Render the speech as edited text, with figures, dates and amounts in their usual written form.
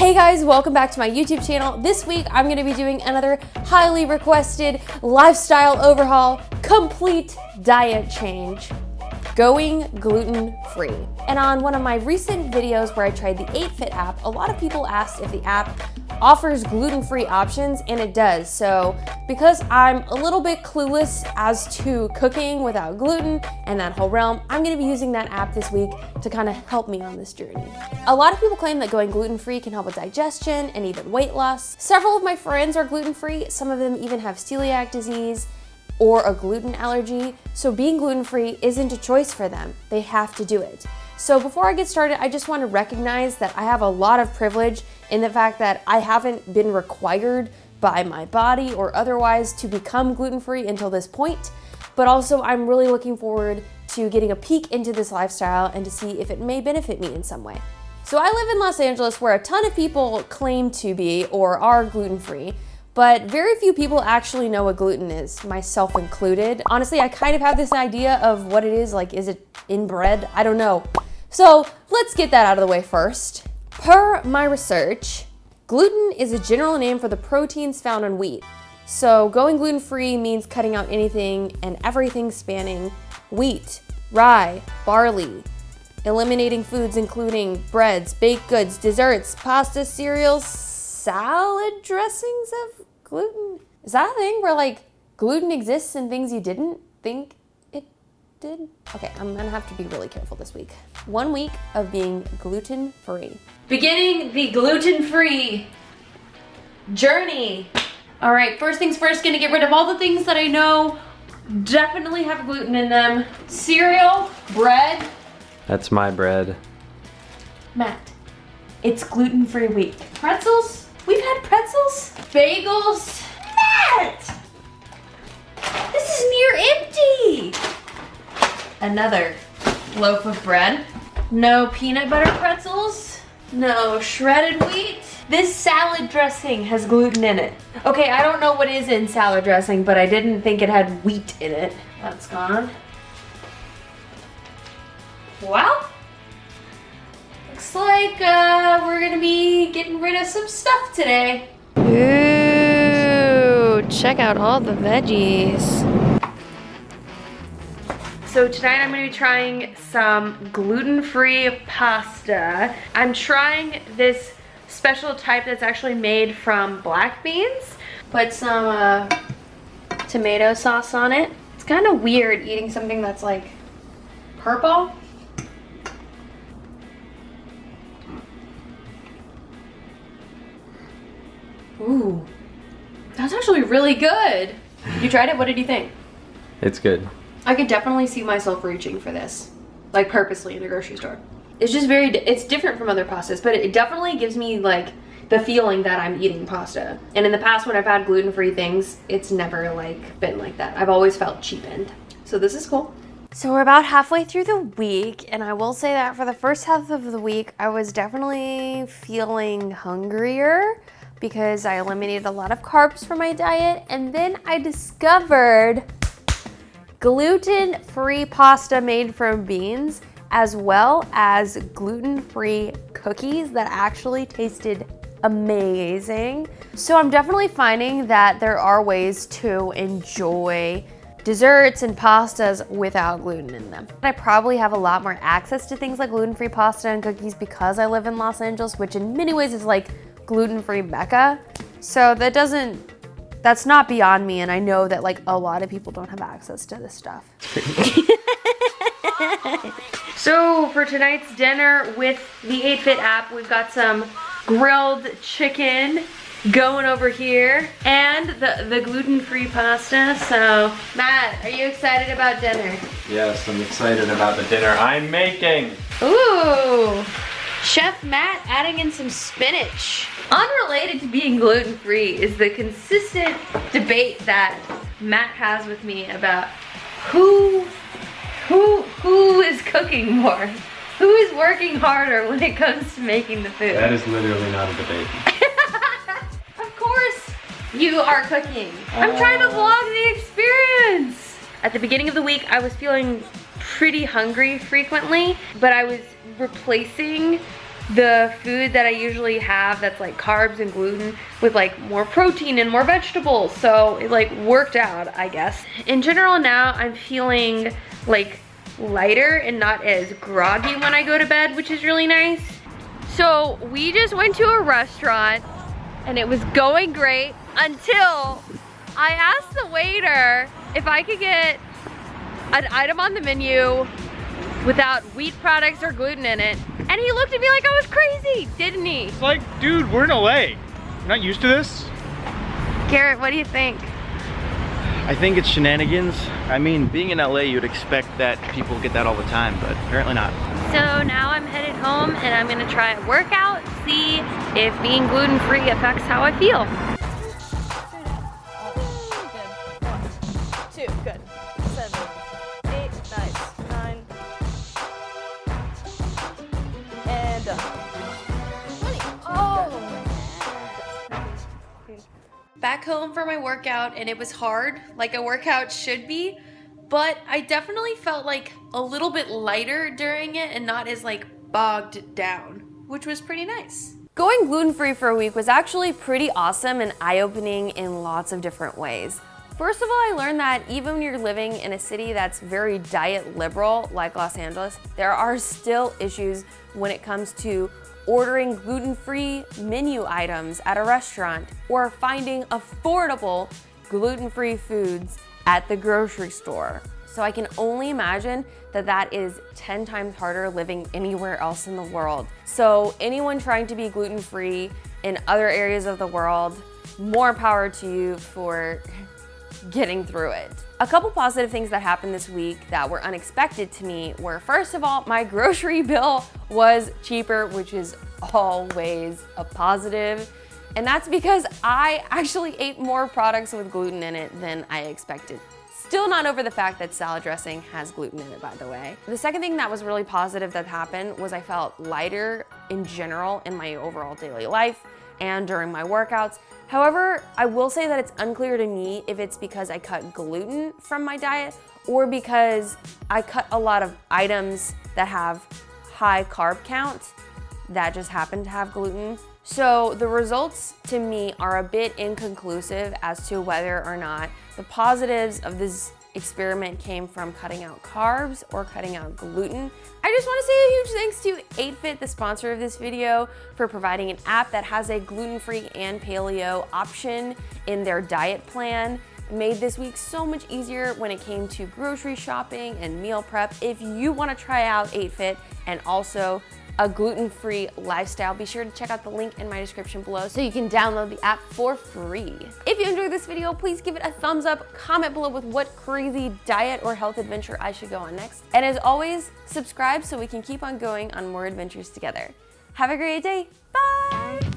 Hey guys, welcome back to my YouTube channel. This week I'm going to be doing another highly requested lifestyle overhaul, complete diet change, going gluten-free. And on one of my recent videos where I tried the 8Fit app, a lot of people asked if the app offers gluten-free options, and it does. So because I'm a little bit clueless as to cooking without gluten and that whole realm, I'm gonna be using that app this week to kind of help me on this journey. A lot of people claim that going gluten-free can help with digestion and even weight loss. Several of my friends are gluten-free. Some of them even have celiac disease or a gluten allergy. So being gluten-free isn't a choice for them. They have to do it. So before I get started, I just want to recognize that I have a lot of privilege in the fact that I haven't been required by my body or otherwise to become gluten-free until this point. But also I'm really looking forward to getting a peek into this lifestyle and to see if it may benefit me in some way. So I live in Los Angeles where a ton of people claim to be or are gluten-free, but very few people actually know what gluten is, myself included. Honestly, I kind of have this idea of what it is, like is it in bread? I don't know. So let's get that out of the way first. Per my research, gluten is a general name for the proteins found in wheat. So going gluten-free means cutting out anything and everything spanning wheat, rye, barley, eliminating foods including breads, baked goods, desserts, pasta, cereals, salad dressings of gluten. Is that a thing where like gluten exists in things you didn't think it did? Okay, I'm gonna have to be really careful this week. 1 week of being gluten-free. Beginning the gluten-free journey. All right, first things first, gonna get rid of all the things that I know definitely have gluten in them. Cereal, bread. That's my bread. Matt, it's gluten-free week. Pretzels? We've had pretzels? Bagels? Matt! This is near empty! Another loaf of bread. No peanut butter pretzels. No shredded wheat. This salad dressing has gluten in it. Okay, I don't know what is in salad dressing, but I didn't think it had wheat in it. That's gone. Well, looks like we're gonna be getting rid of some stuff today. Ooh, check out all the veggies. So tonight I'm gonna be trying some gluten-free pasta. I'm trying this special type that's actually made from black beans. Put some tomato sauce on it. It's kind of weird eating something that's like purple. Ooh, that's actually really good. You tried it? What did you think? It's good. I could definitely see myself reaching for this, like purposely in the grocery store. It's just it's different from other pastas, but it definitely gives me like the feeling that I'm eating pasta. And in the past when I've had gluten-free things, it's never like been like that. I've always felt cheapened. So this is cool. So we're about halfway through the week, and I will say that for the first half of the week, I was definitely feeling hungrier because I eliminated a lot of carbs from my diet, and then I discovered gluten-free pasta made from beans, as well as gluten-free cookies that actually tasted amazing. So I'm definitely finding that there are ways to enjoy desserts and pastas without gluten in them. I probably have a lot more access to things like gluten-free pasta and cookies because I live in Los Angeles, which in many ways is like gluten-free Mecca. So that's not beyond me, and I know that like a lot of people don't have access to this stuff. So for tonight's dinner with the 8Fit app, we've got some grilled chicken going over here and the gluten-free pasta. So Matt, are you excited about dinner? Yes, I'm excited about the dinner I'm making. Ooh, Chef Matt adding in some spinach. Unrelated to being gluten-free is the consistent debate that Matt has with me about who is cooking more? Who is working harder when it comes to making the food? That is literally not a debate. Of course you are cooking. I'm trying to vlog the experience. At the beginning of the week, I was feeling pretty hungry frequently, but I was replacing the food that I usually have that's like carbs and gluten with like more protein and more vegetables. So it like worked out, I guess. In general now I'm feeling like lighter and not as groggy when I go to bed, which is really nice. So we just went to a restaurant and it was going great until I asked the waiter if I could get an item on the menu without wheat products or gluten in it. And he looked at me like I was crazy, didn't he? It's like, dude, we're in LA. You're not used to this? Garrett, what do you think? I think it's shenanigans. I mean, being in LA, you'd expect that people get that all the time, but apparently not. So now I'm headed home and I'm gonna try a workout, see if being gluten-free affects how I feel. Good. 1, 2, good. 7, 8, nice. 9. And done. 20. Oh! Back home for my workout and it was hard, like a workout should be, but I definitely felt like a little bit lighter during it and not as like bogged down, which was pretty nice. Going gluten-free for a week was actually pretty awesome and eye-opening in lots of different ways. First of all, I learned that even when you're living in a city that's very diet liberal, like Los Angeles, there are still issues when it comes to ordering gluten-free menu items at a restaurant or finding affordable gluten-free foods at the grocery store. So I can only imagine that that is 10 times harder living anywhere else in the world. So anyone trying to be gluten-free in other areas of the world, more power to you for getting through it. A couple positive things that happened this week that were unexpected to me were, first of all, my grocery bill was cheaper, which is always a positive. And that's because I actually ate more products with gluten in it than I expected. Still not over the fact that salad dressing has gluten in it, by the way. The second thing that was really positive that happened was I felt lighter in general in my overall daily life and during my workouts. However, I will say that it's unclear to me if it's because I cut gluten from my diet or because I cut a lot of items that have high carb counts that just happen to have gluten. So the results to me are a bit inconclusive as to whether or not the positives of this experiment came from cutting out carbs or cutting out gluten. I just want to say a huge thanks to 8Fit, the sponsor of this video, for providing an app that has a gluten-free and paleo option in their diet plan. It made this week so much easier when it came to grocery shopping and meal prep. If you want to try out 8Fit and also a gluten-free lifestyle, be sure to check out the link in my description below so you can download the app for free. If you enjoyed this video, please give it a thumbs up, comment below with what crazy diet or health adventure I should go on next. And as always, subscribe so we can keep on going on more adventures together. Have a great day, bye!